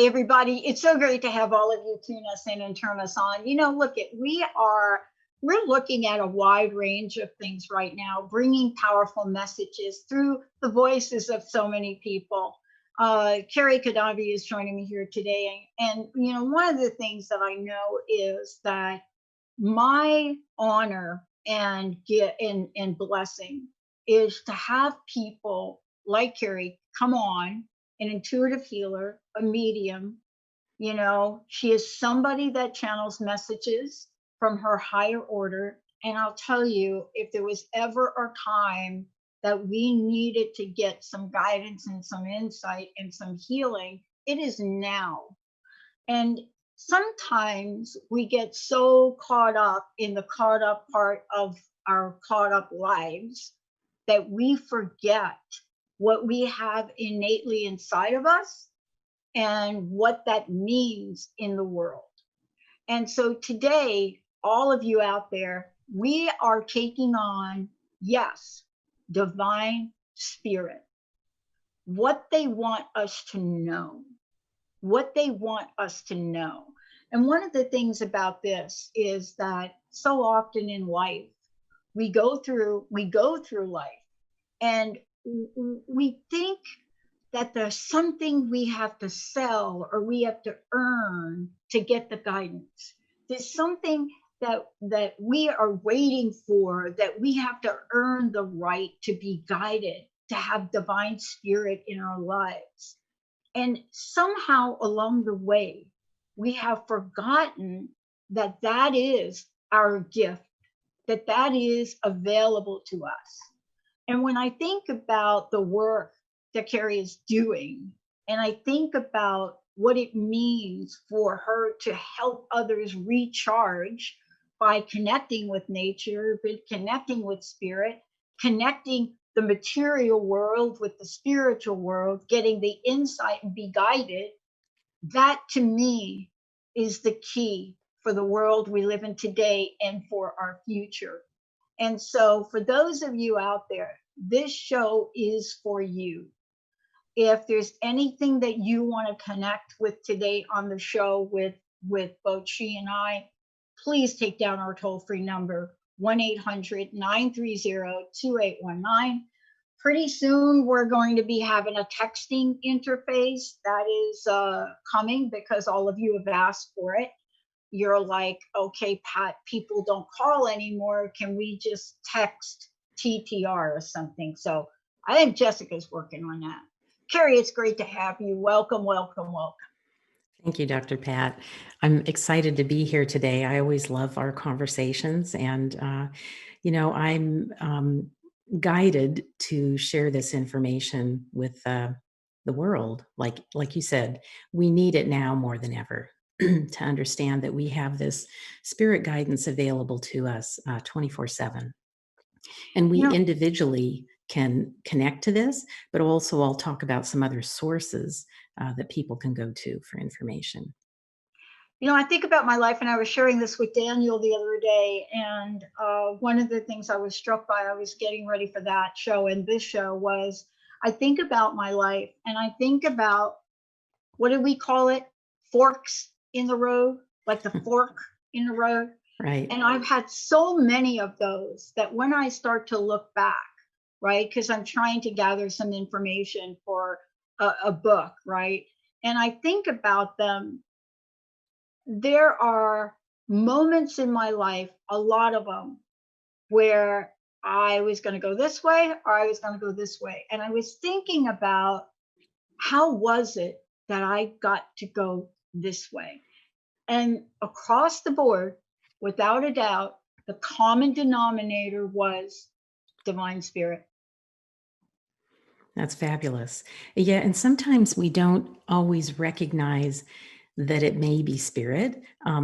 Hey, everybody. It's so great to have all of you tune us in and turn us on. Look, we're looking at a wide range of things right now, bringing powerful messages through the voices of so many people. Kerry Cadambi is joining me here today. And, one of the things that I know is that my honor and blessing is to have people like Kerry come on, an intuitive healer, a medium. She is somebody that channels messages from her higher order. And I'll tell you, if there was ever a time that we needed to get some guidance and some insight and some healing, it is now. And sometimes we get so caught up in the caught up part of our caught up lives that we forget what we have innately inside of us and what that means in the world. And so today, all of you out there, we are taking on, yes, divine spirit, what they want us to know, what they want us to know. And one of the things about this is that so often in life, we go through life and we think that there's something we have to sell or we have to earn to get the guidance. There's something that we are waiting for, that we have to earn the right to be guided, to have divine spirit in our lives. And somehow along the way, we have forgotten that that is our gift, that that is available to us. And when I think about the work that Kerry is doing, and I think about what it means for her to help others recharge by connecting with nature, connecting with spirit, connecting the material world with the spiritual world, getting the insight and be guided, that to me is the key for the world we live in today and for our future. And so for those of you out there, this show is for you. If there's anything that you want to connect with today on the show with both she and I, please take down our toll-free number, 1-800-930-2819. Pretty soon, we're going to be having a texting interface that is coming because all of you have asked for it. You're like, okay, Pat, people don't call anymore. Can we just text TTR or something? So I think Jessica's working on that. Kerry, it's great to have you. Welcome, welcome, welcome. Thank you, Dr. Pat. I'm excited to be here today. I always love our conversations, and I'm guided to share this information with the world. Like you said, we need it now more than ever to understand that we have this spirit guidance available to us 24/7, and we individually can connect to this, but also I'll talk about some other sources that people can go to for information. I think about my life, and I was sharing this with Daniel the other day. And one of the things I was struck by, I was getting ready for that show and this show, was I think about my life and I think about, what do we call it? Forks in the road, like the fork in the road. Right. And I've had so many of those that when I start to look back, right, because I'm trying to gather some information for a book, right? And I think about them. There are moments in my life, a lot of them, where I was going to go this way or I was going to go this way. And I was thinking about, how was it that I got to go this way? And across the board, without a doubt, the common denominator was divine spirit. That's fabulous. Yeah, and sometimes we don't always recognize that it may be spirit.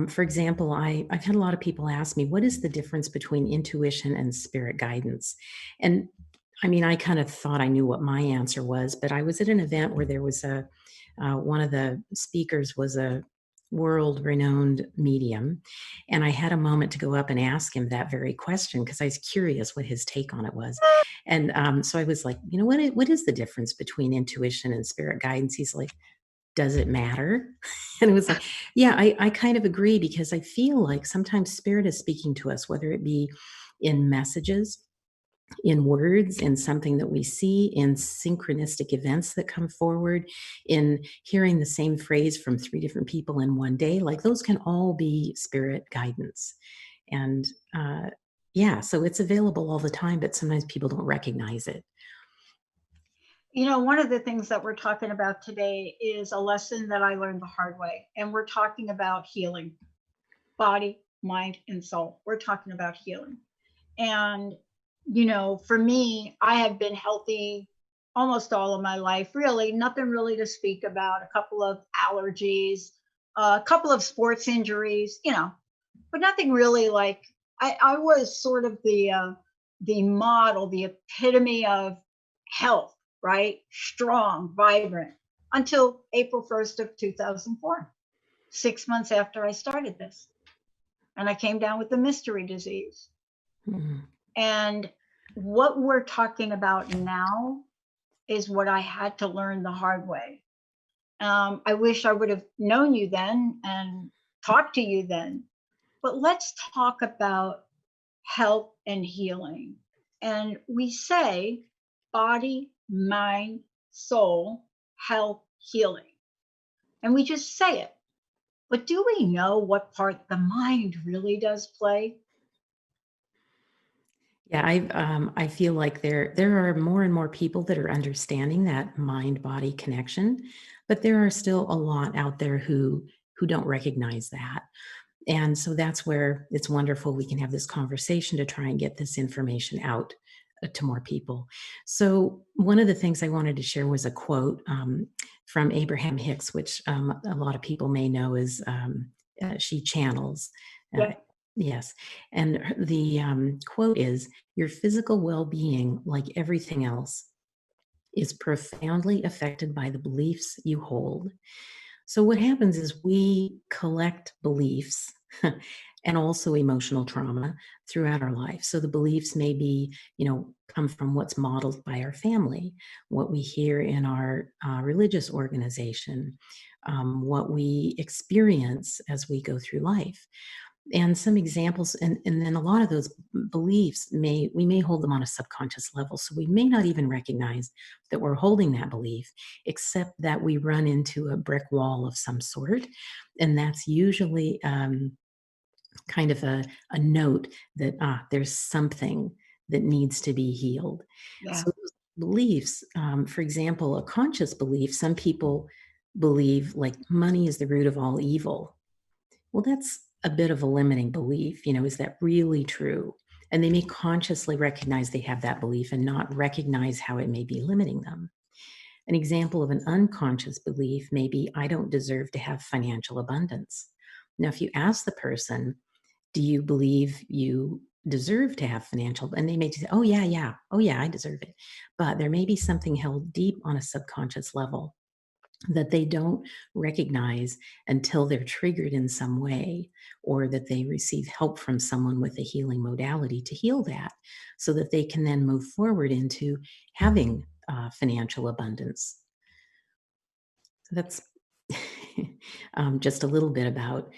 For example, I've had a lot of people ask me, what is the difference between intuition and spirit guidance? And I mean, I kind of thought I knew what my answer was, but I was at an event where there was one of the speakers was a world renowned medium. And I had a moment to go up and ask him that very question because I was curious what his take on it was. And so I was like, what is the difference between intuition and spirit guidance? He's like, does it matter? And it was like, yeah, I kind of agree, because I feel like sometimes spirit is speaking to us, whether it be in messages, in words, in something that we see, in synchronistic events that come forward, in hearing the same phrase from three different people in one day. Like, those can all be spirit guidance. And yeah, so it's available all the time, but sometimes people don't recognize it. One of the things that we're talking about today is a lesson that I learned the hard way. And we're talking about healing, body, mind, and soul. We're talking about healing. And, for me, I have been healthy almost all of my life, really, nothing really to speak about, a couple of allergies, a couple of sports injuries, but nothing really like I was sort of the model, the epitome of health, right? Strong, vibrant, until April 1st of 2004, 6 months after I started this. And I came down with the mystery disease. Mhm. And what we're talking about now is what I had to learn the hard way. I wish I would have known you then and talked to you then. But let's talk about health and healing. And we say body, mind, soul, health, healing. And we just say it. But do we know what part the mind really does play? Yeah, I feel like there are more and more people that are understanding that mind body connection, but there are still a lot out there who don't recognize that. And so that's where it's wonderful we can have this conversation to try and get this information out to more people. So one of the things I wanted to share was a quote from Abraham Hicks, which a lot of people may know is she channels. Uh, Yeah. yes, and the quote is, "Your physical well-being, like everything else, is profoundly affected by the beliefs you hold." So what happens is we collect beliefs and also emotional trauma throughout our life. So the beliefs may be, come from what's modeled by our family, what we hear in our religious organization, what we experience as we go through life. And some examples, and then a lot of those beliefs we may hold them on a subconscious level, so we may not even recognize that we're holding that belief, except that we run into a brick wall of some sort, and that's usually kind of a note that there's something that needs to be healed. Yeah. So those beliefs, for example, a conscious belief, some people believe like money is the root of all evil. Well, that's a bit of a limiting belief. Is that really true? And they may consciously recognize they have that belief and not recognize how it may be limiting them. An example of an unconscious belief may be, I don't deserve to have financial abundance. Now, if you ask the person, do you believe you deserve to have financial, and they may say, oh yeah, yeah, oh yeah, I deserve it. But there may be something held deep on a subconscious level that they don't recognize until they're triggered in some way, or that they receive help from someone with a healing modality to heal that, so that they can then move forward into having financial abundance. So that's just a little bit about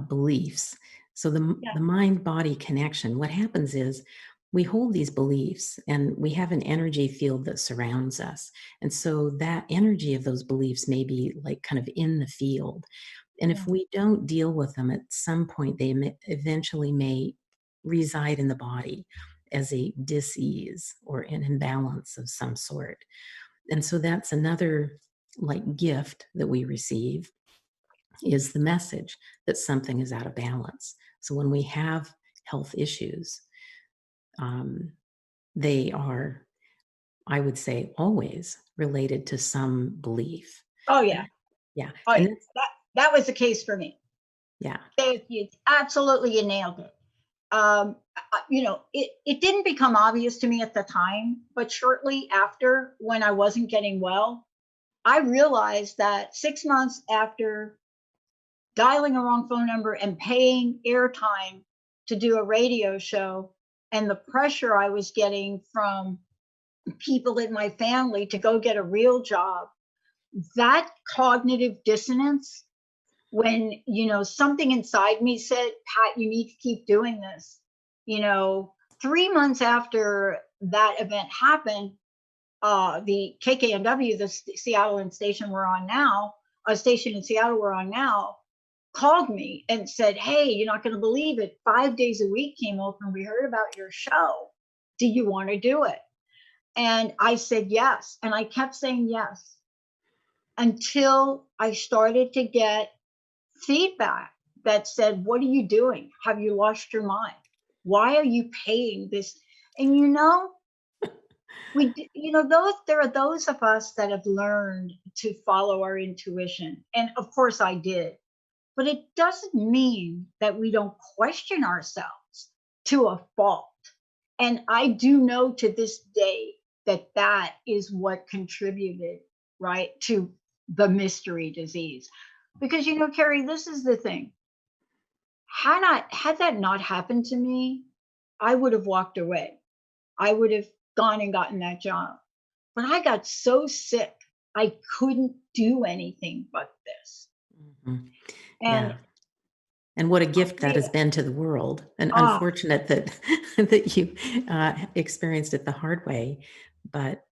beliefs. So Yeah. the mind body connection, what happens is we hold these beliefs and we have an energy field that surrounds us. And so that energy of those beliefs may be like kind of in the field. And Yeah. if we don't deal with them, at some point, they eventually may reside in the body as a dis-ease or an imbalance of some sort. And so that's another like gift that we receive, is the message that something is out of balance. So when we have health issues, um, they are, I would say, always related to some belief. Oh, yeah. Yeah. Oh, yeah. And that's, That was the case for me. yeah. You absolutely, you nailed it. It didn't become obvious to me at the time, but shortly after, when I wasn't getting well, I realized that 6 months after dialing a wrong phone number and paying airtime to do a radio show, and the pressure I was getting from people in my family to go get a real job, that cognitive dissonance, when, something inside me said, Pat, you need to keep doing this. 3 months after that event happened, the KKNW, the Seattle station we're on now, a station in Seattle we're on now, called me and said, hey, you're not going to believe it. 5 days a week came open. We heard about your show. Do you want to do it? And I said yes. And I kept saying yes until I started to get feedback that said, what are you doing? Have you lost your mind? Why are you paying this? And there are those of us that have learned to follow our intuition. And of course I did. But it doesn't mean that we don't question ourselves to a fault. And I do know to this day that that is what contributed, right, to the mystery disease. Because, Kerry, this is the thing. Had that not happened to me, I would have walked away. I would have gone and gotten that job. But I got so sick, I couldn't do anything but this. Mhm. And Yeah. And what a gift that has been to the world. And ah, unfortunate that that you experienced it the hard way. But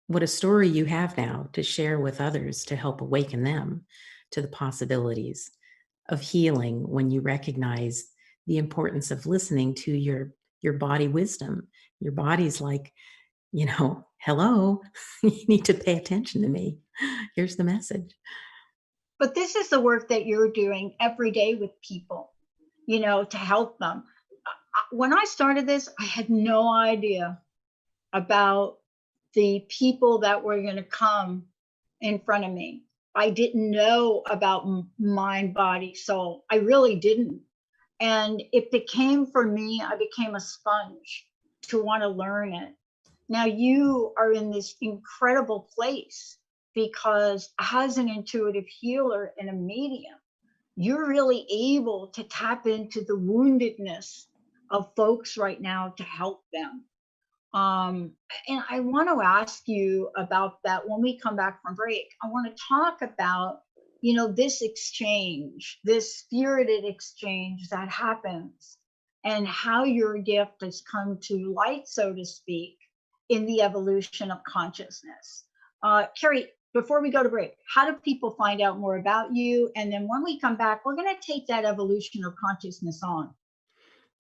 what a story you have now to share with others to help awaken them to the possibilities of healing when you recognize the importance of listening to your body wisdom. Your body's like, hello, you need to pay attention to me. Here's the message. but this is the work that you're doing every day with people, to help them. When I started this, I had no idea about the people that were going to come in front of me. I didn't know about mind, body, soul. I really didn't. And it became, for me, I became a sponge to want to learn it. Now you are in this incredible place because as an intuitive healer and a medium, you're really able to tap into the woundedness of folks right now to help them. And I want to ask you about that when we come back from break. I want to talk about, this exchange, this spirited exchange that happens, and how your gift has come to light, so to speak, in the evolution of consciousness. Kerry, before we go to break, how do people find out more about you? And then when we come back, we're going to take that evolution of consciousness on.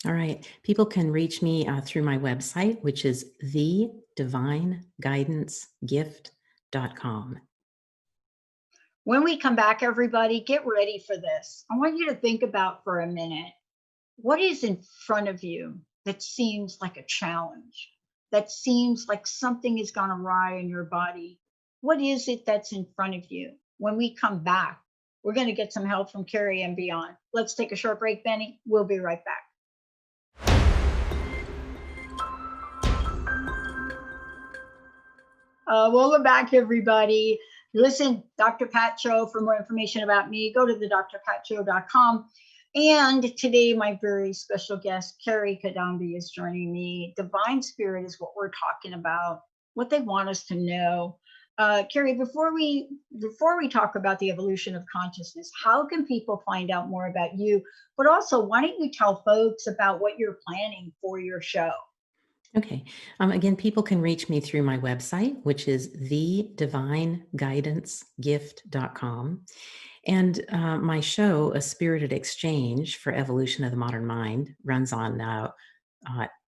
All right. People can reach me through my website, which is thedivineguidancegift.com. When we come back, everybody, get ready for this. I want you to think about for a minute, what is in front of you that seems like a challenge, that seems like something has gone awry in your body? What is it that's in front of you? When we come back, we're going to get some help from Kerry and beyond. Let's take a short break, Benny. We'll be right back. Welcome back, everybody. Listen, Dr. Pat Show. For more information about me, go to the drpatshow.com. And today, my very special guest, Kerry Cadambi, is joining me. Divine Spirit is what we're talking about, what they want us to know. Kerry, before we talk about the evolution of consciousness, how can people find out more about you? But also, why don't you tell folks about what you're planning for your show? Okay. Again, people can reach me through my website, which is thedivineguidancegift.com. And my show, A Spirited Exchange for Evolution of the Modern Mind, runs on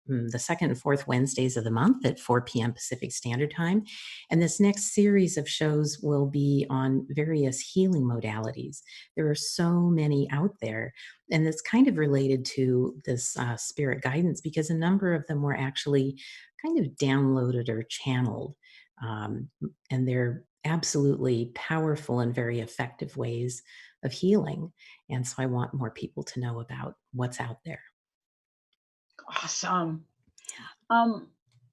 the second and fourth Wednesdays of the month at 4 p.m. Pacific Standard Time. And this next series of shows will be on various healing modalities. There are so many out there. And it's kind of related to this spirit guidance because a number of them were actually kind of downloaded or channeled. And they're absolutely powerful and very effective ways of healing. And so I want more people to know about what's out there. Awesome.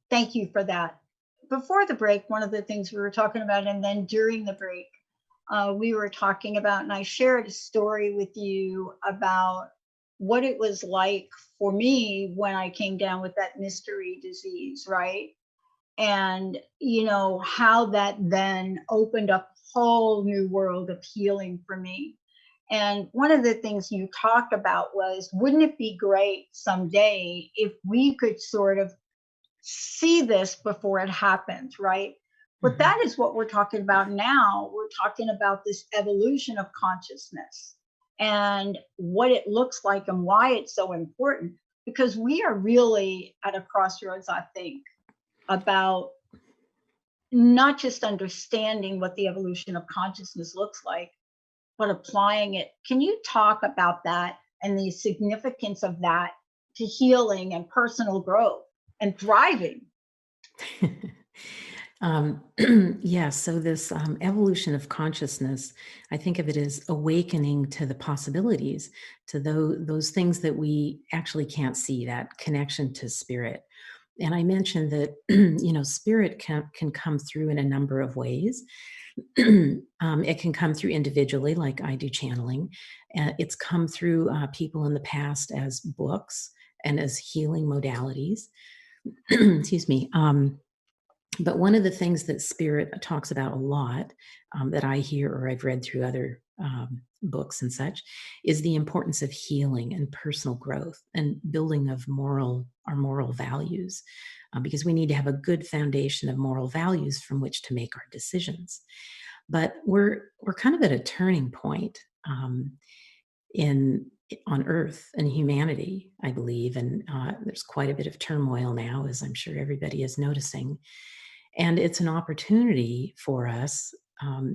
Thank you for that. Before the break, one of the things we were talking about, and then during the break, we were talking about, and I shared a story with you about what it was like for me when I came down with that mystery disease, right? And, how that then opened up a whole new world of healing for me. And one of the things you talked about was, wouldn't it be great someday if we could sort of see this before it happens, right? But Mhm. that is what we're talking about now. We're talking about this evolution of consciousness and what it looks like and why it's so important, because we are really at a crossroads, I think, about not just understanding what the evolution of consciousness looks like, but applying it. Can you talk about that and the significance of that to healing and personal growth and thriving? Um, yeah, so this evolution of consciousness, I think of it as awakening to the possibilities, to those things that we actually can't see, that connection to spirit. And I mentioned that, spirit can come through in a number of ways. It can come through individually, like I do channeling. It's come through people in the past as books and as healing modalities. Excuse me. But one of the things that spirit talks about a lot, that I hear or I've read through other books and such, is the importance of healing and personal growth and building of our moral values, because we need to have a good foundation of moral values from which to make our decisions. But we're kind of at a turning point, in on Earth and humanity, I believe, and there's quite a bit of turmoil now, as I'm sure everybody is noticing. And it's an opportunity for us.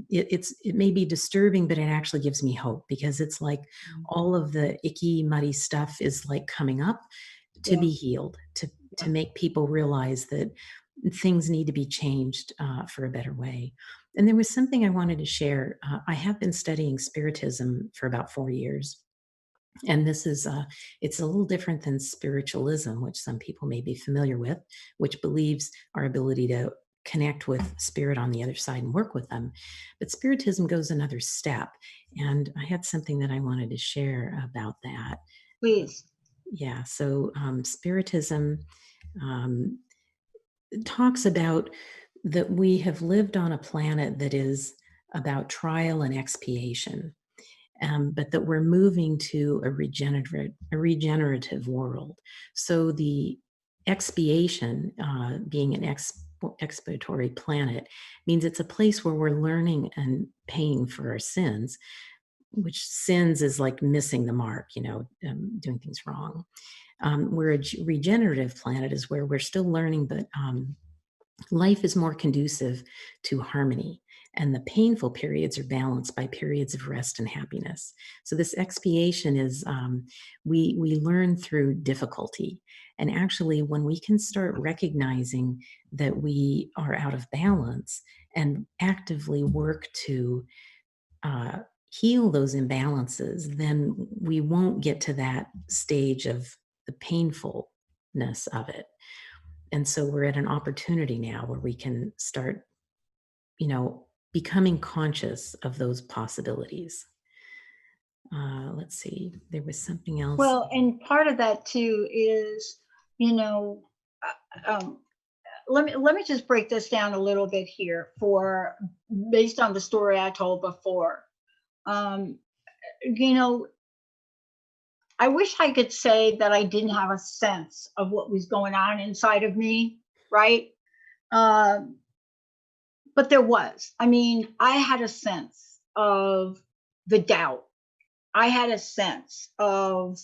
It may be disturbing, but it actually gives me hope, because it's like all of the icky, muddy stuff is like coming up to Yeah, be healed, to yeah. make people realize that things need to be changed for a better way. And there was something I wanted to share. I have been studying spiritism for about 4 years, and this is it's a little different than spiritualism, which some people may be familiar with, which believes our ability to connect with spirit on the other side and work with them. But spiritism goes another step, and I had something that I wanted to share about that. Please. Yeah, so spiritism um, talks about that we have lived on a planet that is about trial and expiation, but that we're moving to a regenerative world. So the expiation, being an expiatory planet, means it's a place where we're learning and paying for our sins, which sins is like missing the mark, doing things wrong. Where a regenerative planet is where we're still learning, but life is more conducive to harmony, and the painful periods are balanced by periods of rest and happiness. So this expiation is, we learn through difficulty, and actually, when we can start recognizing that we are out of balance and actively work to uh, heal those imbalances, then we won't get to that stage of the painfulness of it. And so we're at an opportunity now where we can start, becoming conscious of those possibilities. Let's see, there was something else. Well, and part of that too is, you know, um, let me just break this down a little bit here for based on the story I told before. Um, you know, I wish I could say that I didn't have a sense of what was going on inside of me, right? Um, but there was. I mean, I had a sense of the doubt. I had a sense of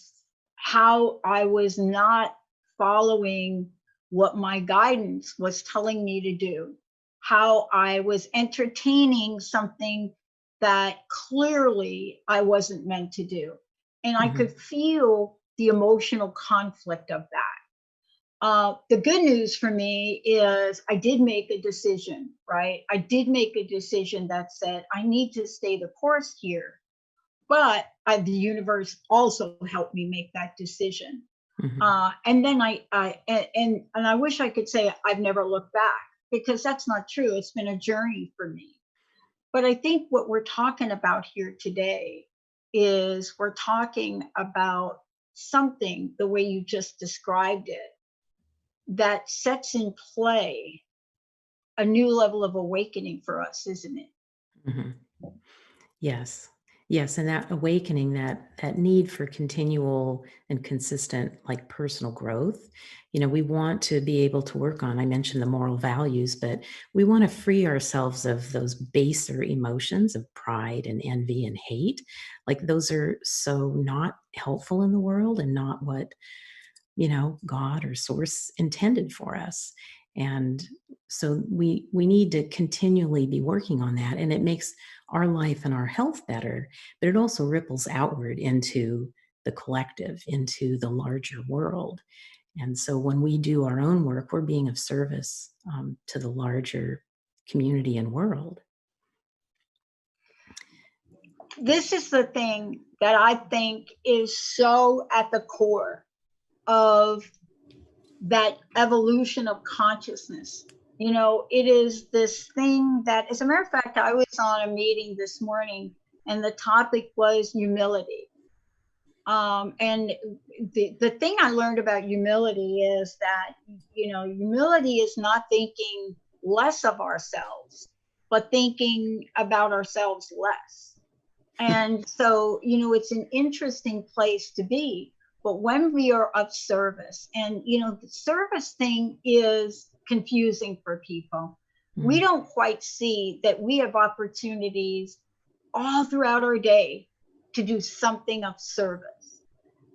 how I was not following what my guidance was telling me to do, how I was entertaining something that clearly I wasn't meant to do. And I Mhm. could feel the emotional conflict of that. The good news for me is I did make a decision, right? I did make a decision that said, I need to stay the course here, but the universe also helped me make that decision. Mhm. And then and I wish I could say I've never looked back, because that's not true. It's been a journey for me. But I think what we're talking about here today is we're talking about something the way you just described it that sets in play a new level of awakening for us, isn't it? Mhm. Yes. Yes, and that awakening, that need for continual and consistent, like, personal growth, we want to be able to work on, I mentioned the moral values, but we wanna free ourselves of those baser emotions of pride and envy and hate. Like, those are so not helpful in the world and not what, God or source intended for us. And so we need to continually be working on that. And it makes our life and our health better, but it also ripples outward into the collective, into the larger world. And so when we do our own work, we're being of service to the larger community and world. This is the thing that I think is so at the core of that evolution of consciousness. It is this thing that, as a matter of fact, I was on a meeting this morning and the topic was humility. And the thing I learned about humility is that, humility is not thinking less of ourselves, but thinking about ourselves less. And so, it's an interesting place to be. But when we are of service, and, the service thing is confusing for people, we Mm. don't quite see that we have opportunities all throughout our day to do something of service.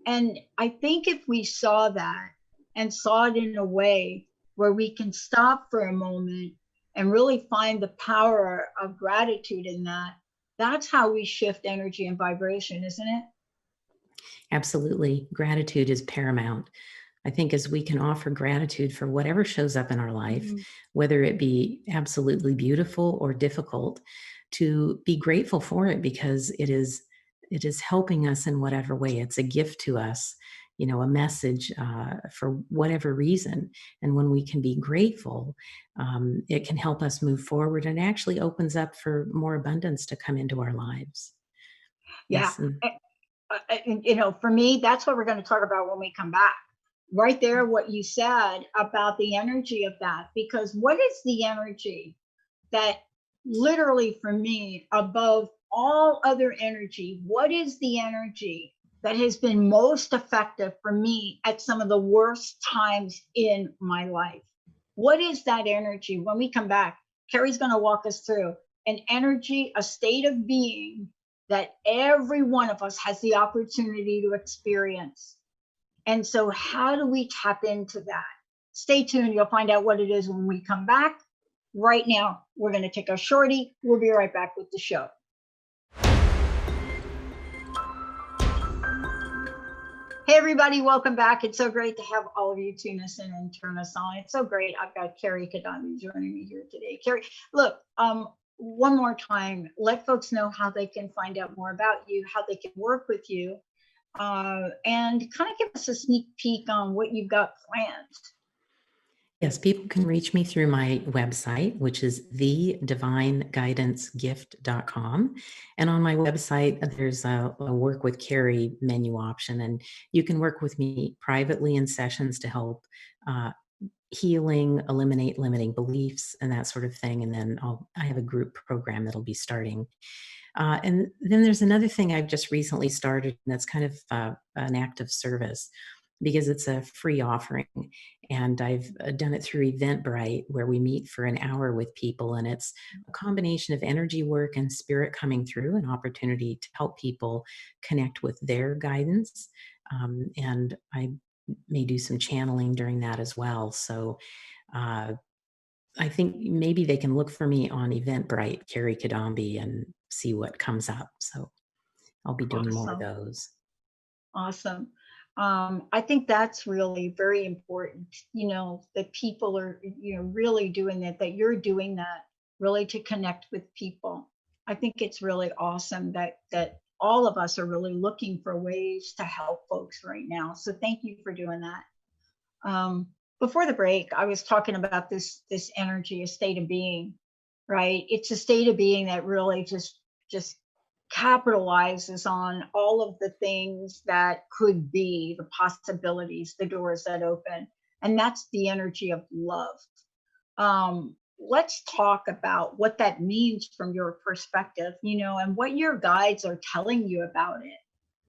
And I think if we saw that and saw it in a way where we can stop for a moment and really find the power of gratitude in that, that's how we shift energy and vibration, isn't it? Absolutely. Gratitude is paramount. I think as we can offer gratitude for whatever shows up in our life, Mhm. whether it be absolutely beautiful or difficult, to be grateful for it because it is helping us in whatever way. It's a gift to us, a message for whatever reason. And when we can be grateful, it can help us move forward and actually opens up for more abundance to come into our lives. Yeah. Yes, and For me, that's what we're going to talk about when we come back. Right there, what you said about the energy of that, because what is the energy that literally for me, above all other energy, what is the energy that has been most effective for me at some of the worst times in my life? What is that energy? When we come back, Kerry's going to walk us through an energy, a state of being that every one of us has the opportunity to experience. And so, how do we tap into that? Stay tuned. You'll find out what it is when we come back. Right now, we're going to take a shorty. We'll be right back with the show. Hey, everybody, welcome back. It's so great to have all of you tune us in and turn us on. It's so great. I've got Kerry Cadambi joining me here today. Kerry, look, one more time, let folks know how they can find out more about you, how they can work with you, and kind of give us a sneak peek on what you've got planned. yes, people can reach me through my website, which is thedivineguidancegift.com. And on my website, there's a work with Carrie menu option, and you can work with me privately in sessions to help uh, healing, eliminate limiting beliefs, and that sort of thing. And then I have a group program that'll be starting. And then there's another thing I've just recently started, and that's kind of an act of service because it's a free offering. And I've done it through Eventbrite, where we meet for an hour with people. And it's a combination of energy work and spirit coming through, an opportunity to help people connect with their guidance. And I may do some channeling during that as well. So uh, I think maybe they can look for me on Eventbrite, Kerry Cadambi, and see what comes up. So I'll be doing more of Awesome. those. Awesome. I think that's really very important, that people are, really doing that you're doing that really to connect with people. I think it's really awesome that all of us are really looking for ways to help folks right now. So thank you for doing that. Before the break, I was talking about this energy, a state of being, right? It's a state of being that really just capitalizes on all of the things that could be, the possibilities, the doors that open, and that's the energy of love. let's talk about what that means from your perspective, and what your guides are telling you about it.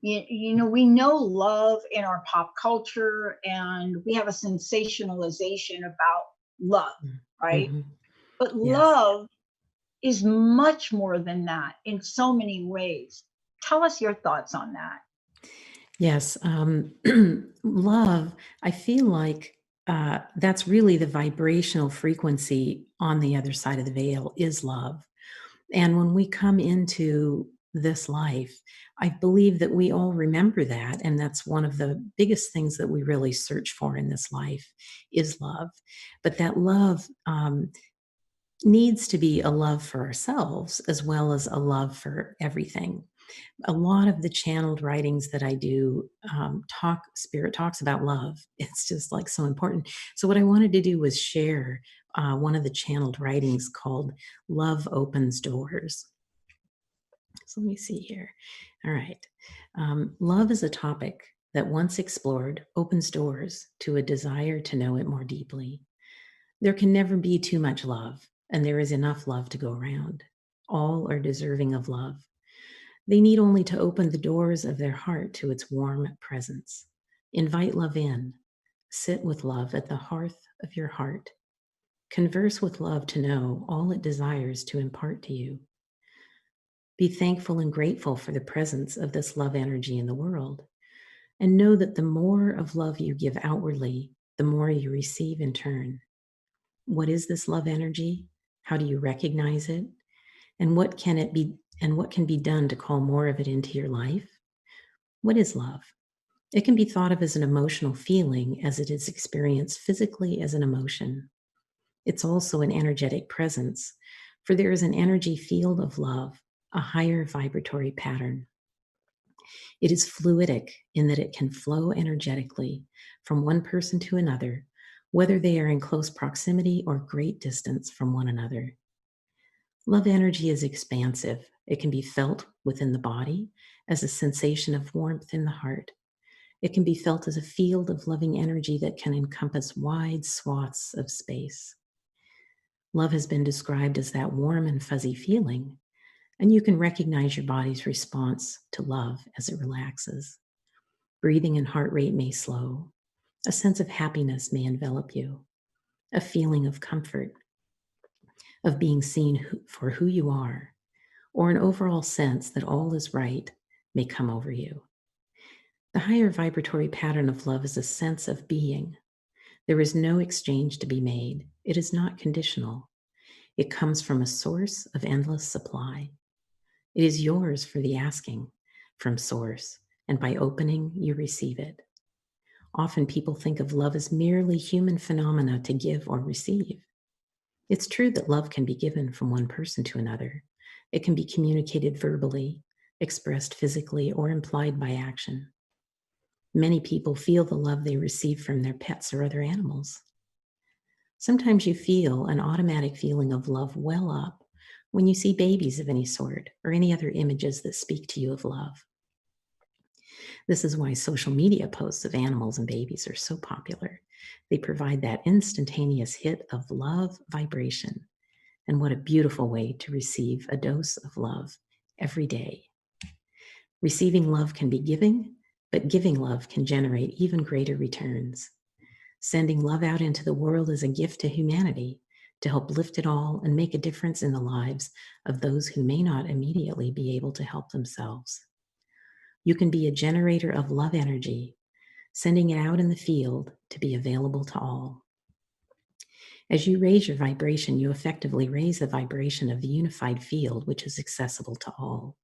We know love in our pop culture, and we have a sensationalization about love, right? Mm-hmm. But Yes. love is much more than that in so many ways. Tell us your thoughts on that. Yes. Love, I feel like that's really the vibrational frequency on the other side of the veil is love. And when we come into this life, I believe that we all remember that. And that's one of the biggest things that we really search for in this life is love. But that love needs to be a love for ourselves as well as a love for everything. A lot of the channeled writings that I do spirit talks about love. It's just like so important. So what I wanted to do was share one of the channeled writings called Love Opens Doors. So let me see here. All right. Love is a topic that once explored opens doors to a desire to know it more deeply. There can never be too much love, and there is enough love to go around. All are deserving of love. They need only to open the doors of their heart to its warm presence. Invite love in. Sit with love at the hearth of your heart. Converse with love to know all it desires to impart to you. Be thankful and grateful for the presence of this love energy in the world. And know that the more of love you give outwardly, the more you receive in turn. What is this love energy? How do you recognize it? And what can it be? And what can be done to call more of it into your life? What is love? It can be thought of as an emotional feeling as it is experienced physically as an emotion. It's also an energetic presence, for there is an energy field of love, a higher vibratory pattern. It is fluidic in that it can flow energetically from one person to another, whether they are in close proximity or great distance from one another. Love energy is expansive. It can be felt within the body as a sensation of warmth in the heart. It can be felt as a field of loving energy that can encompass wide swaths of space. Love has been described as that warm and fuzzy feeling, and you can recognize your body's response to love as it relaxes. Breathing and heart rate may slow. A sense of happiness may envelop you. A feeling of comfort, of being seen for who you are, or an overall sense that all is right may come over you. The higher vibratory pattern of love is a sense of being. There is no exchange to be made. It is not conditional. It comes from a source of endless supply. It is yours for the asking from source, and by opening, you receive it. Often people think of love as merely human phenomena to give or receive. It's true that love can be given from one person to another. It can be communicated verbally, expressed physically, or implied by action. Many people feel the love they receive from their pets or other animals. Sometimes you feel an automatic feeling of love well up when you see babies of any sort or any other images that speak to you of love. This is why social media posts of animals and babies are so popular. They provide that instantaneous hit of love vibration. And what a beautiful way to receive a dose of love every day. Receiving love can be giving, but giving love can generate even greater returns. Sending love out into the world is a gift to humanity to help lift it all and make a difference in the lives of those who may not immediately be able to help themselves. You can be a generator of love energy, sending it out in the field to be available to all. As you raise your vibration, you effectively raise the vibration of the unified field, which is accessible to all.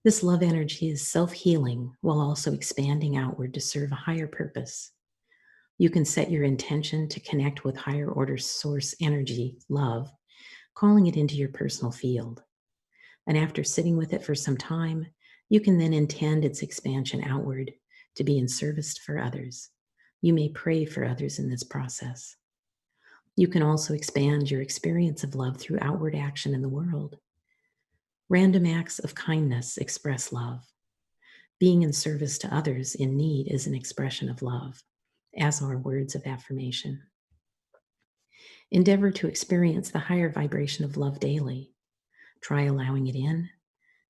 This love energy is self-healing while also expanding outward to serve a higher purpose. You can set your intention to connect with higher order source energy, love, calling it into your personal field. And after sitting with it for some time, you can then intend its expansion outward to be in service for others. You may pray for others in this process. You can also expand your experience of love through outward action in the world. Random acts of kindness express love. Being in service to others in need is an expression of love, as are words of affirmation. Endeavor to experience the higher vibration of love daily. Try allowing it in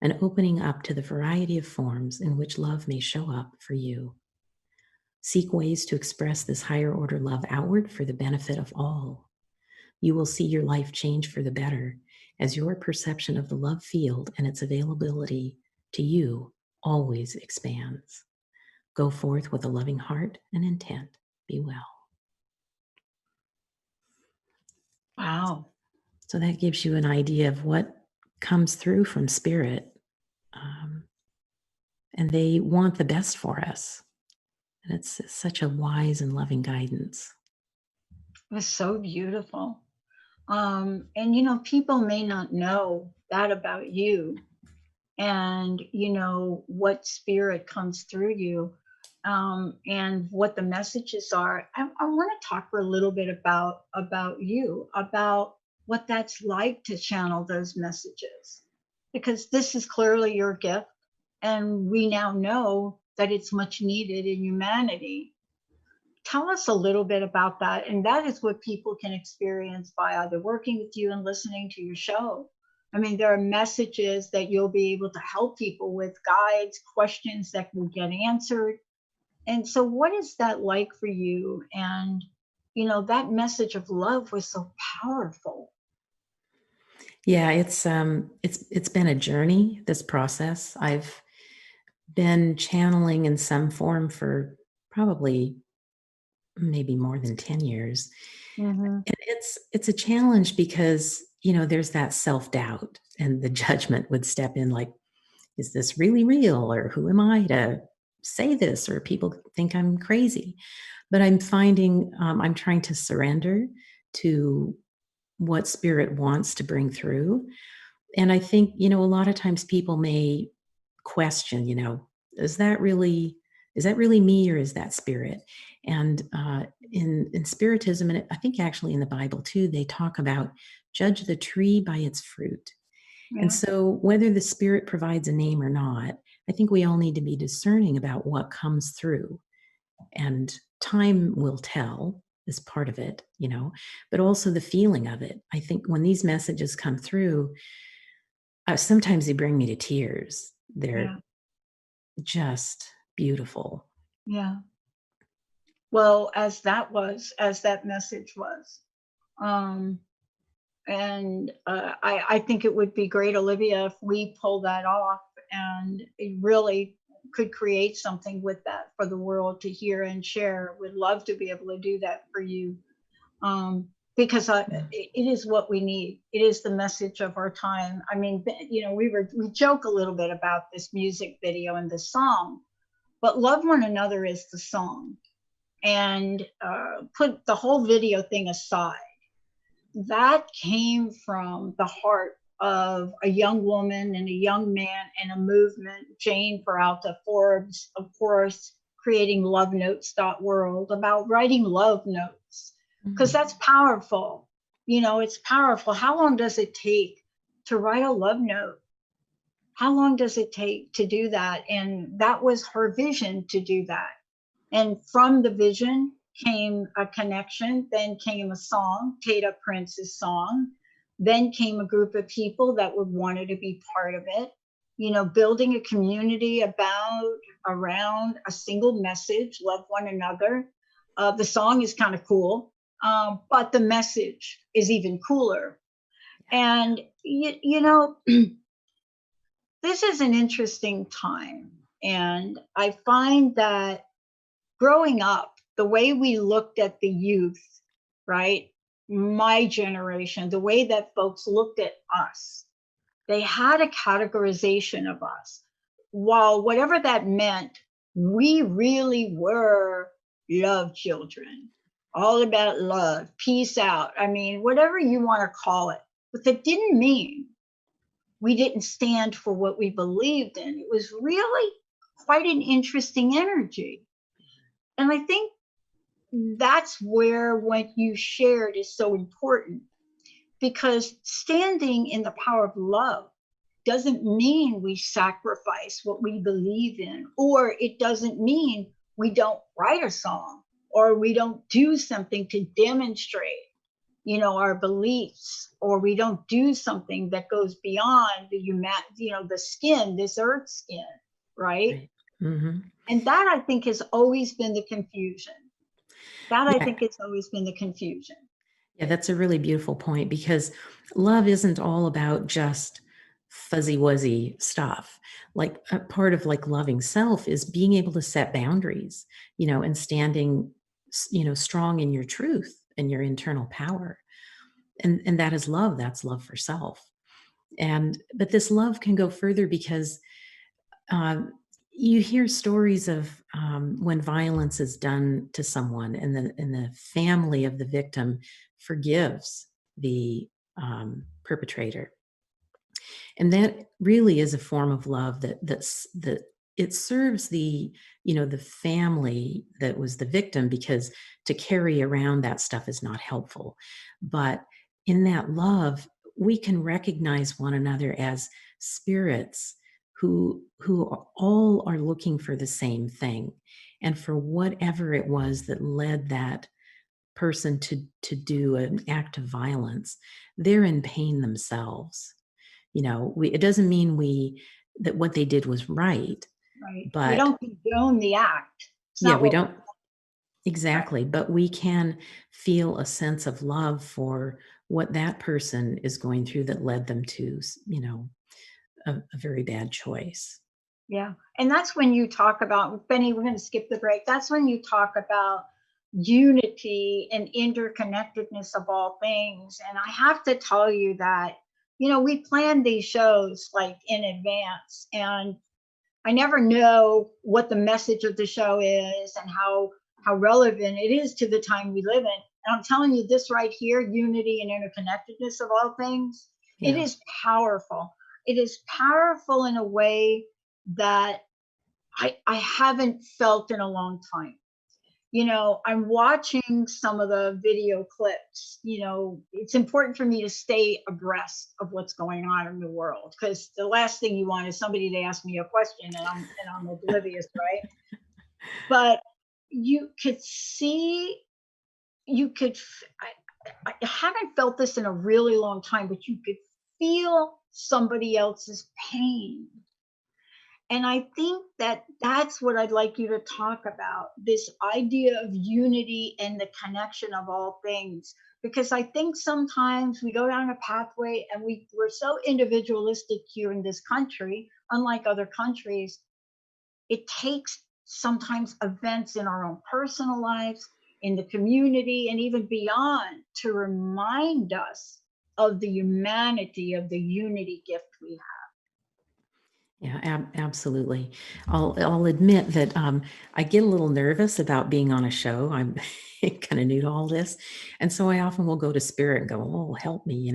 and opening up to the variety of forms in which love may show up for you. Seek ways to express this higher order love outward for the benefit of all. You will see your life change for the better as your perception of the love field and its availability to you always expands. Go forth with a loving heart and intent. Be well. Wow. So that gives you an idea of what comes through from spirit. And they want the best for us. And it's such a wise and loving guidance. It's so beautiful. And, people may not know that about you and, what spirit comes through you, and what the messages are. I want to talk for a little bit about you, about what that's like to channel those messages, because this is clearly your gift. And we now know that it's much needed in humanity. Tell us a little bit about that. And that is what people can experience by either working with you and listening to your show. I mean, there are messages that you'll be able to help people with, guides, questions that will get answered. And so what is that like for you? And, that message of love was so powerful. Yeah, it's been a journey, this process. I've been channeling in some form for probably maybe more than 10 years. Mm-hmm. And it's a challenge because, there's that self-doubt and the judgment would step in like, is this really real? Or who am I to say this? Or people think I'm crazy. But I'm finding I'm trying to surrender to what spirit wants to bring through. And I think, a lot of times people may question, is that really me or is that spirit? And in spiritism, and I think actually in the Bible too, they talk about judge the tree by its fruit. Yeah. And so whether the spirit provides a name or not, I think we all need to be discerning about what comes through. And time will tell is part of it, but also the feeling of it. I think when these messages come through, sometimes they bring me to tears. They're just beautiful. Yeah. Well, as that message was. And I think it would be great, Olivia, if we pull that off and it really could create something with that for the world to hear and share. Would love to be able to do that for you, because it is what we need. It is the message of our time. I mean, we joke a little bit about this music video and the song, but Love One Another is the song. And put the whole video thing aside, that came from the heart of a young woman and a young man and a movement, Jane Peralta Forbes, of course, creating lovenotes.world, about writing love notes, because that's powerful. It's powerful. How long does it take to write a love note? How long does it take to do that? And that was her vision, to do that. And from the vision came a connection, then came a song, Tata Prince's song, then came a group of people that would wanted to be part of it, building a community around a single message, love one another. The song is kind of cool, but the message is even cooler. And, this is an interesting time. And I find that growing up, the way we looked at the youth, right? My generation, the way that folks looked at us, they had a categorization of us. While whatever that meant, we really were love children, all about love, peace out. I mean, whatever you want to call it. But that didn't mean we didn't stand for what we believed in. It was really quite an interesting energy. And I think that's where what you shared is so important, because standing in the power of love doesn't mean we sacrifice what we believe in, or it doesn't mean we don't write a song or we don't do something to demonstrate our beliefs, or we don't do something that goes beyond the skin, this earth skin, right? Right. Hmm. And that, I think, has always been the confusion. That, I Yeah. think, has always been the confusion. Yeah, that's a really beautiful point, because love isn't all about just fuzzy wuzzy stuff. Like a part of like loving self is being able to set boundaries, and standing, strong in your truth and your internal power. And that is love. That's love for self. But this love can go further, because um, you hear stories of when violence is done to someone, and the family of the victim forgives the perpetrator, and that really is a form of love that it serves the family that was the victim, because to carry around that stuff is not helpful. But in that love, we can recognize one another as spirits who all are looking for the same thing, and for whatever it was that led that person to do an act of violence, they're in pain themselves. It doesn't mean we that what they did was right, Right. We but don't condone the act. It's yeah, not we what we're. don't Right. exactly, but we can feel a sense of love for what that person is going through that led them to, a very bad choice. Yeah. And that's when you talk about, Benny, we're going to skip the break. That's when you talk about unity and interconnectedness of all things. And I have to tell you that, we plan these shows like in advance, and I never know what the message of the show is and how relevant it is to the time we live in. And I'm telling you, this right here, unity and interconnectedness of all things, it Yeah. is powerful. It is powerful in a way that I haven't felt in a long time. I'm watching some of the video clips. It's important for me to stay abreast of what's going on in the world, because the last thing you want is somebody to ask me a question and I'm oblivious, right? But you could see, you could, I haven't felt this in a really long time, but you could feel somebody else's pain. And I think that that's what I'd like you to talk about, this idea of unity and the connection of all things. Because I think sometimes we go down a pathway and we're so individualistic here in this country, unlike other countries. It takes sometimes events in our own personal lives, in the community, and even beyond to remind us of the humanity, of the unity gift we have. Yeah, absolutely. I'll admit that I get a little nervous about being on a show. I'm kind of new to all this, and so I often will go to Spirit and go, "Oh, help me!"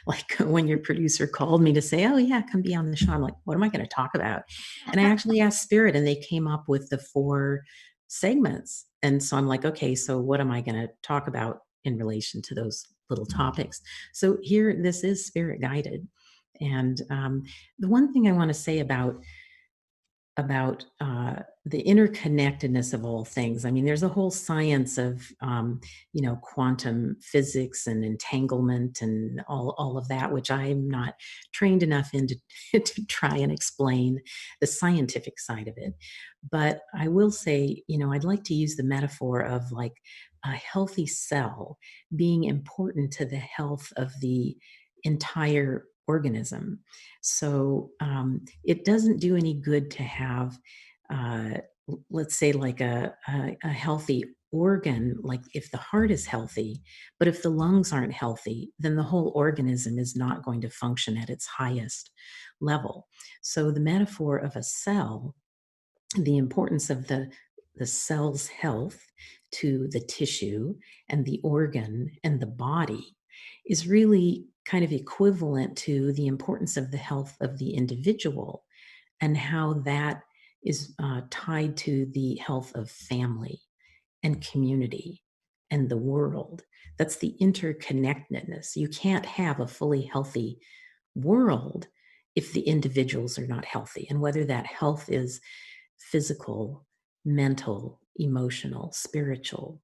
Like when your producer called me to say, "Oh, yeah, come be on the show." I'm like, "What am I going to talk about?" And I actually asked Spirit, and they came up with the 4 segments. And so I'm like, "Okay, so what am I going to talk about in relation to those little topics?" So here, this is Spirit guided. And the one thing I want to say about the interconnectedness of all things. I mean, there's a whole science of quantum physics and entanglement and all of that, which I'm not trained enough in to try and explain the scientific side of it. But I will say, I'd like to use the metaphor of like a healthy cell being important to the health of the entire organism. So it doesn't do any good to have, uh, let's say, like a healthy organ, like if the heart is healthy, but if the lungs aren't healthy, then the whole organism is not going to function at its highest level. So the metaphor of a cell, the importance of the cell's health to the tissue and the organ and the body is really kind of equivalent to the importance of the health of the individual, and how that is tied to the health of family and community and the world. That's the interconnectedness. You can't have a fully healthy world if the individuals are not healthy. And whether that health is physical, mental, emotional, spiritual,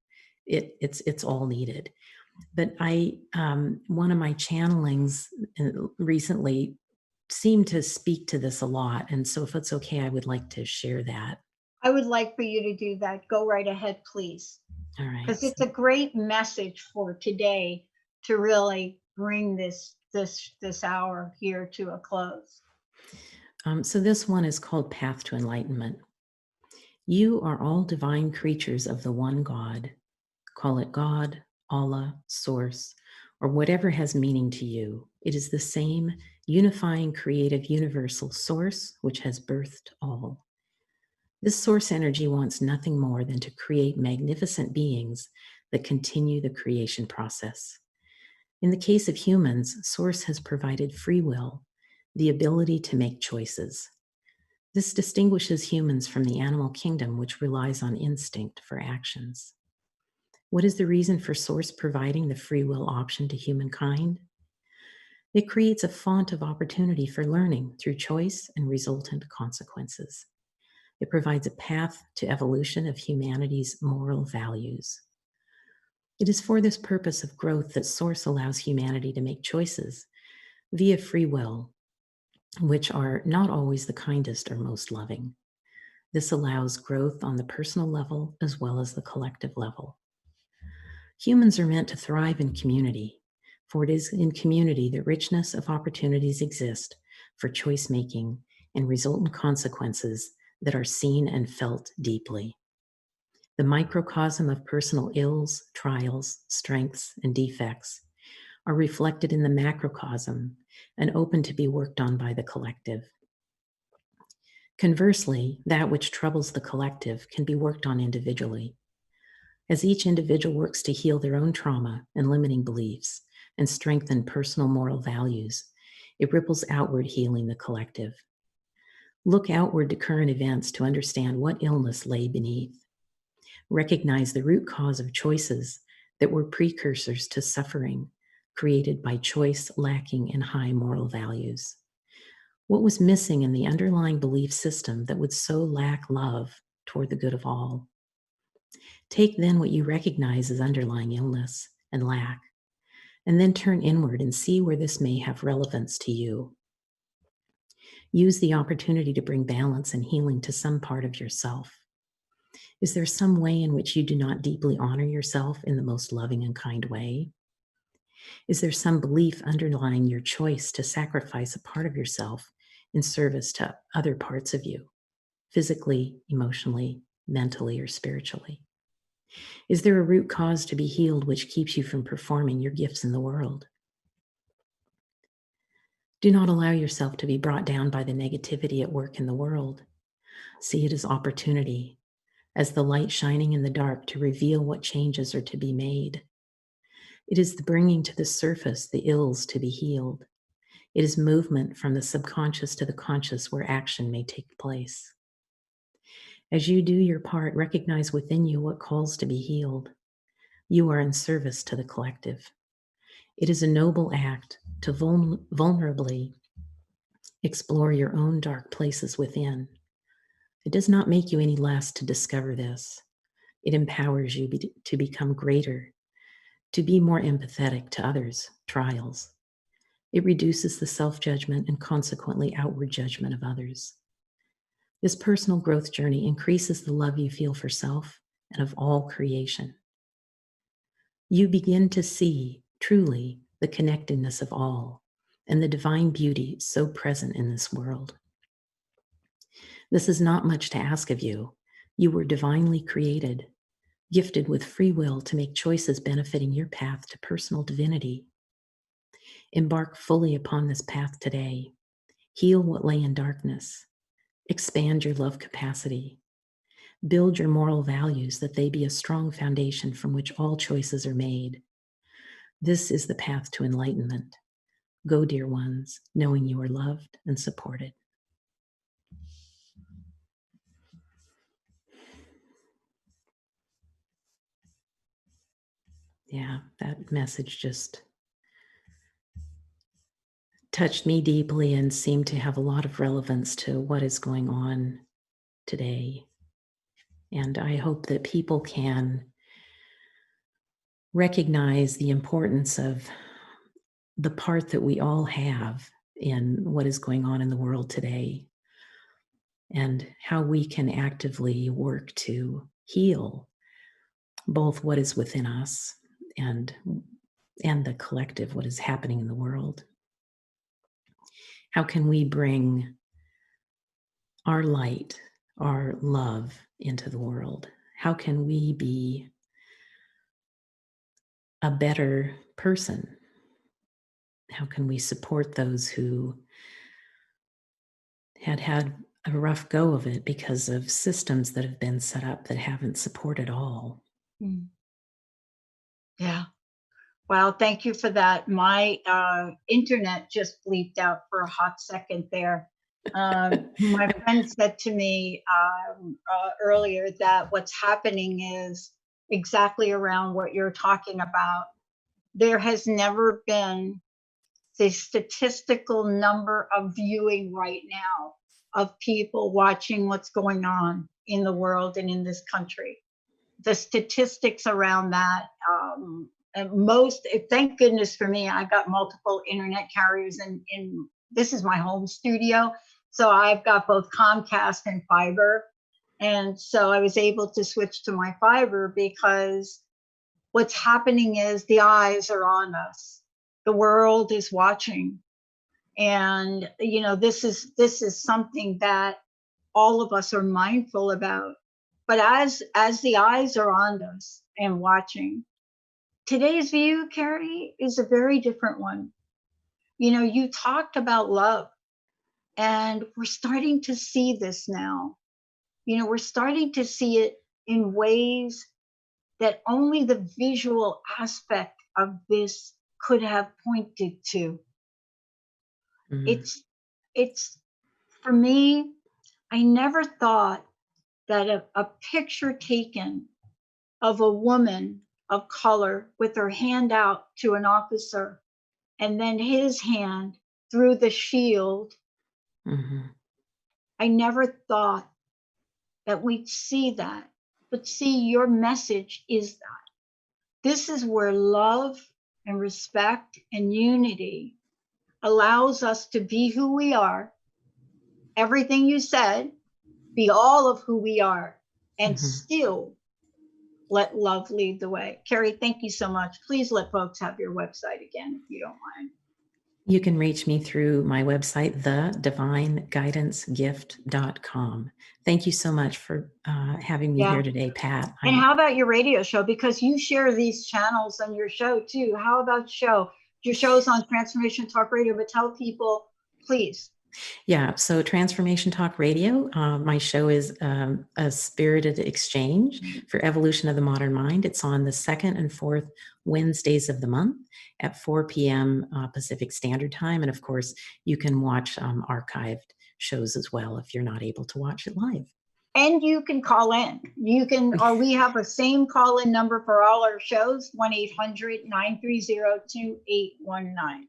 it's all needed. But one of my channelings recently seemed to speak to this a lot. And so if it's okay, I would like to share that. I would like for you to do that. Go right ahead, please, All right. because it's a great message for today to really bring this hour here to a close. So this one is called Path to Enlightenment. You are all divine creatures of the one God. Call it God, Allah, Source, or whatever has meaning to you. It is the same unifying, creative, universal source which has birthed all. This source energy wants nothing more than to create magnificent beings that continue the creation process. In the case of humans, Source has provided free will, the ability to make choices. This distinguishes humans from the animal kingdom, which relies on instinct for actions. What is the reason for Source providing the free will option to humankind? It creates a font of opportunity for learning through choice and resultant consequences. It provides a path to evolution of humanity's moral values. It is for this purpose of growth that Source allows humanity to make choices via free will, which are not always the kindest or most loving. This allows growth on the personal level as well as the collective level. Humans are meant to thrive in community, for it is in community that richness of opportunities exist for choice making and resultant consequences that are seen and felt deeply. The microcosm of personal ills, trials, strengths, and defects are reflected in the macrocosm and open to be worked on by the collective. Conversely, that which troubles the collective can be worked on individually. As each individual works to heal their own trauma and limiting beliefs and strengthen personal moral values, it ripples outward, healing the collective. Look outward to current events to understand what illness lay beneath. Recognize the root cause of choices that were precursors to suffering created by choice lacking in high moral values. What was missing in the underlying belief system that would so lack love toward the good of all? Take then what you recognize as underlying illness and lack, and then turn inward and see where this may have relevance to you. Use the opportunity to bring balance and healing to some part of yourself. Is there some way in which you do not deeply honor yourself in the most loving and kind way? Is there some belief underlying your choice to sacrifice a part of yourself in service to other parts of you, physically, emotionally, mentally, or spiritually? Is there a root cause to be healed which keeps you from performing your gifts in the world? Do not allow yourself to be brought down by the negativity at work in the world. See it as opportunity, as the light shining in the dark to reveal what changes are to be made. It is the bringing to the surface the ills to be healed. It is movement from the subconscious to the conscious where action may take place. As you do your part, recognize within you what calls to be healed. You are in service to the collective. It is a noble act to vulnerably explore your own dark places within. It does not make you any less to discover this. It empowers you to become greater, to be more empathetic to others' trials. It reduces the self-judgment and consequently outward judgment of others. This personal growth journey increases the love you feel for self and of all creation. You begin to see truly the connectedness of all and the divine beauty so present in this world. This is not much to ask of you. You were divinely created, gifted with free will to make choices benefiting your path to personal divinity. Embark fully upon this path today. Heal what lay in darkness. Expand your love capacity. Build your moral values that they be a strong foundation from which all choices are made. This is the path to enlightenment. Go, dear ones, knowing you are loved and supported. Yeah, that message just touched me deeply and seemed to have a lot of relevance to what is going on today. And I hope that people can recognize the importance of the part that we all have in what is going on in the world today, and how we can actively work to heal both what is within us and the collective, what is happening in the world. How can we bring our light, our love into the world? How can we be a better person? How can we support those who had a rough go of it because of systems that have been set up that haven't supported all? Mm. Yeah. Well, thank you for that. My internet just bleeped out for a hot second there. My friend said to me earlier that what's happening is exactly around what you're talking about. There has never been the statistical number of viewing right now of people watching what's going on in the world and in this country. The statistics around that, and most, thank goodness for me, I've got multiple internet carriers, and this is my home studio. So I've got both Comcast and fiber. And so I was able to switch to my fiber because what's happening is the eyes are on us. The world is watching. And, you know, this is something that all of us are mindful about. But as the eyes are on us and watching, today's view, Kerry, is a very different one. You know, you talked about love, and we're starting to see this now. You know, we're starting to see it in ways that only the visual aspect of this could have pointed to. Mm. It's for me, I never thought that a picture taken of a woman of color with her hand out to an officer and then his hand through the shield, Mm-hmm. I never thought that we'd see that. But see, your message is that this is where love and respect and unity allows us to be who we are. Everything you said, be all of who we are, and Mm-hmm. still let love lead the way. Kerry, thank you so much. Please let folks have your website again, if you don't mind. You can reach me through my website, thedivineguidancegift.com. Thank you so much for having me here today, Pat. And how about your radio show? Because you share these channels on your show too. How about your show's on Transformation Talk Radio, but tell people, please. Yeah, so Transformation Talk Radio, my show is a spirited exchange for evolution of the modern mind. It's on the second and fourth Wednesdays of the month at 4 p.m. Pacific Standard Time. And of course, you can watch archived shows as well if you're not able to watch it live. And you can call in. You can, or we have a same call-in number for all our shows, 1-800-930-2819.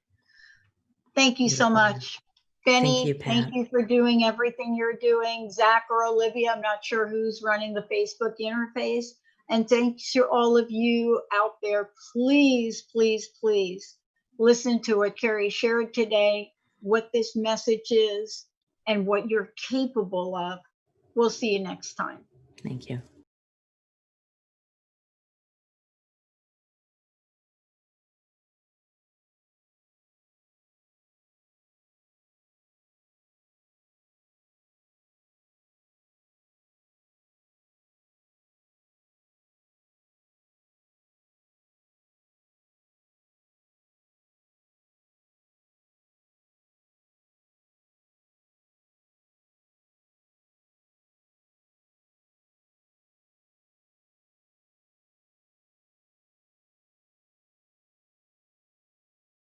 Thank you so much. Benny, Thank you, Pat. Thank you for doing everything you're doing. Zach or Olivia, I'm not sure who's running the Facebook interface. And thanks to all of you out there. Please, please, please listen to what Kerry shared today, what this message is, and what you're capable of. We'll see you next time. Thank you.